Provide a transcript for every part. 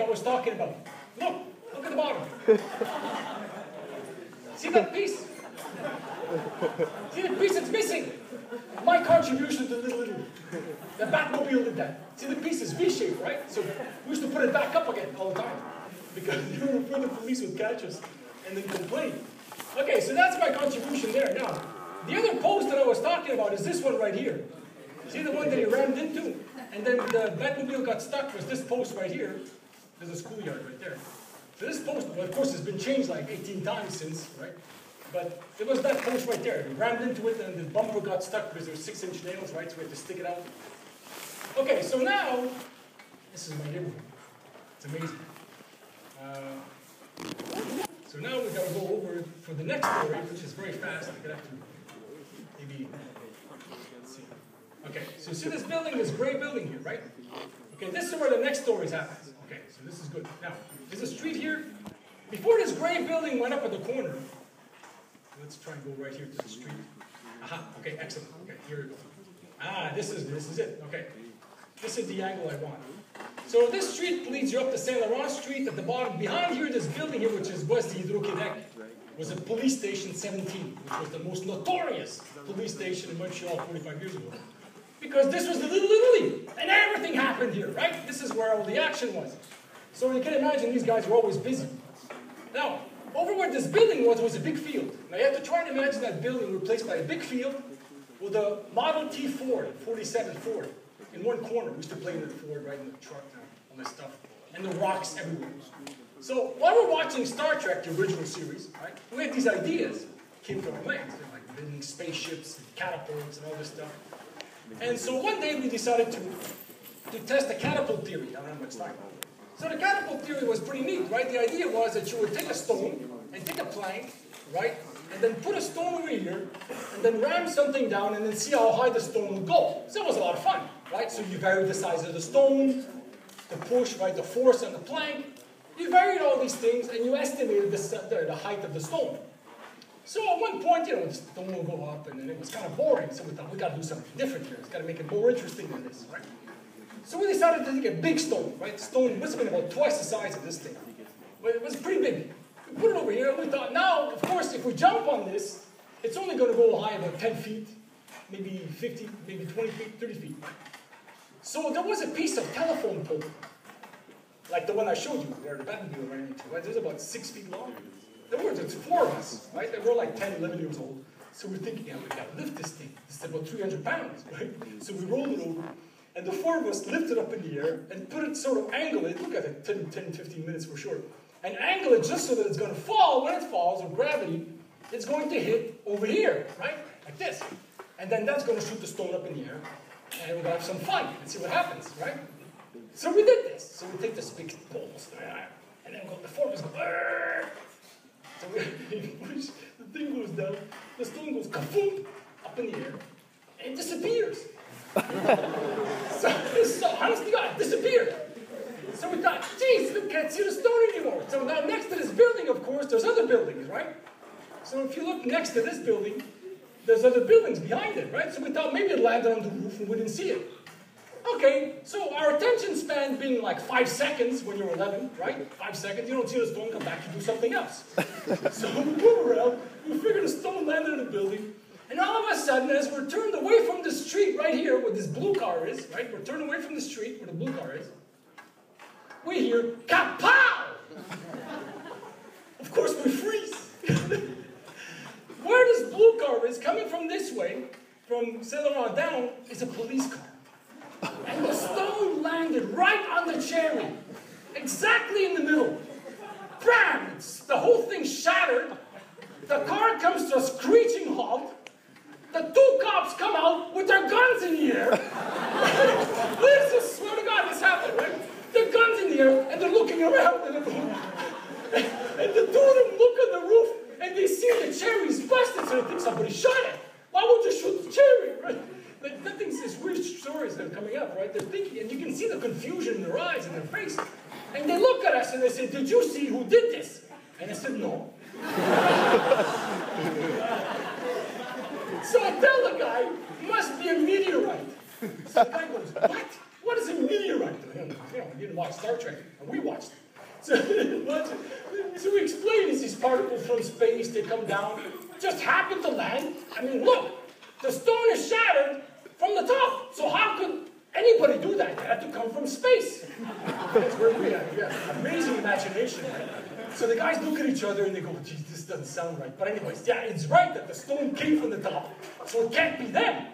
I was talking about. Look at the bottom. See that piece? See the piece that's missing? My contribution to Little Italy. The Batmobile did that. See, the piece is V-shaped, right? So we used to put it back up again all the time. Because the police would catch us and then complain. Okay, so that's my contribution there. Now, the other post that I was talking about is this one right here. See the one that he rammed into? And then the Batmobile got stuck was this post right here. There's a schoolyard right there. So this post, well, of course, has been changed like 18 times since, right? But it was that post right there. We rammed into it and the bumper got stuck because there were 6-inch nails, right? So we had to stick it out. Okay, so now, this is my neighborhood. It's amazing. So now we've got to go over for the next story, which is very fast. I'm going to have to maybe, let's see. Okay, so see this building, this gray building here, right? Okay, this is where the next story happens. Okay, so this is good. Now, there's a street here. Before this gray building went up at the corner, let's try and go right here to the street. Aha, okay, excellent. Okay, here we go. Ah, this is it. Okay, this is the angle I want. So this street leads you up to Saint Laurent Street. At the bottom, behind here, this building here, which was the Hydro-Québec, was a police station 17, which was the most notorious police station in Montreal 45 years ago. Because this was the Little Italy, and everything happened here, right? This is where all the action was. So you can imagine these guys were always busy. Now, over where this building was a big field. Now you have to try and imagine that building replaced by a big field with a Model T Ford, 47 Ford. In one corner, we used to play in the Ford, right in the truck, all this stuff. And the rocks everywhere. So while we're watching Star Trek, the original series, right, we had these ideas. Came from our minds. They're like building spaceships and catapults and all this stuff. And so one day we decided to test the catapult theory. I don't know much time. So the catapult theory was pretty neat, right? The idea was that you would take a stone and take a plank, right? And then put a stone over here, and then ram something down, and then see how high the stone would go. So it was a lot of fun, right? So you varied the size of the stone, the push, right? The force on the plank. You varied all these things, and you estimated the height of the stone. So at one point, the stone will go up, and then it was kind of boring. So we thought, we got to do something different here. It's got to make it more interesting than this, right? So we decided to take a big stone, right? Stone must have been about twice the size of this thing. But it was pretty big. We put it over here, and we thought, now, of course, if we jump on this, it's only going to go high about 10 feet, maybe 50, maybe 20 feet, 30 feet. So there was a piece of telephone pole, like the one I showed you, where the Batmobile ran into, right? It was about 6 feet long. In other words, it's 4 of us, right? And we're like 10, 11 years old. So we're thinking, yeah, we got to lift this thing. It's about 300 pounds, right? So we rolled it over, and the 4 of us lifted it up in the air and put it, sort of angle it, look at it, 10, 15 minutes for sure, and angle it just so that it's going to fall. When it falls, with gravity, it's going to hit over here, right? Like this. And then that's going to shoot the stone up in the air, and we're going to have some fun and see what happens, right? So we did this. So we take this big poles, and then the 4 of us go, Arr! So we push, the thing goes down, the stone goes kaboom, up in the air, and it disappears. so honestly, God, it disappeared. So we thought, geez, we can't see the stone anymore. So now next to this building, of course, there's other buildings, right? So if you look next to this building, there's other buildings behind it, right? So we thought maybe it landed on the roof and we didn't see it. Okay, so our attention span being like 5 seconds when you're 11, right? 5 seconds, you don't see the stone, come back, you do something else. So we move around, we figure the stone landed in the building, and all of a sudden, as we're turned away from the street right here where this blue car is, right? We're turned away from the street where the blue car is, we hear, kapow! Of course, we freeze. Where this blue car is, coming from this way, from Saint Laurent down, is a police car. And the stone landed right on the cherry, exactly in the middle. Bam! The whole thing shattered. The car comes to a screeching halt. The 2 cops come out with their guns in the air. This is, swear to God, this happened, right? Their guns in the air, and they're looking around. And the 2 of them look on the roof, and they see the cherry's busted, so they think somebody shot it. Why would you shoot the cherry, right? Like, nothing's these weird stories that are coming up, right? They're thinking, and you can see the confusion in their eyes and their face. And they look at us and they say, did you see who did this? And I said, no. So I tell the guy, must be a meteorite. So the guy goes, what? What is a meteorite? You know, watch Star Trek, and we watched. So we explain it's these particles from space, they come down, just happen to land. I mean, look, the stone is shattered from the top. So how could anybody do that? It had to come from space. That's where we are. Yeah, amazing imagination, right? So the guys look at each other and they go, geez, this doesn't sound right. But anyways, yeah, it's right that the stone came from the top. So it can't be them.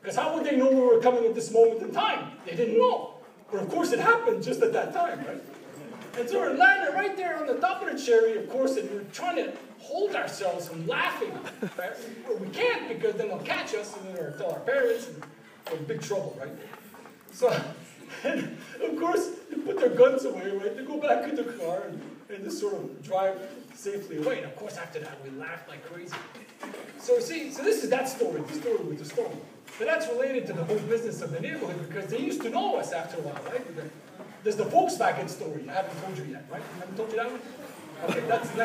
Because how would they know we were coming at this moment in time? They didn't know. But of course it happened just at that time, right? And so we're landing right there on the top of the cherry, of course, and we're trying to hold ourselves from laughing. Right? But we can't, because then they'll catch us and then they'll tell our parents and we're in big trouble, right? So, and of course, they put their guns away, right? They go back in the car and just sort of drive safely away. And of course, after that, we laughed like crazy. So see, so this is that story, the story with the stone. But that's related to the whole business of the neighborhood, because they used to know us after a while, right? There's the Volkswagen story. I haven't told you yet, right? I haven't told you that one? Okay, that's the next.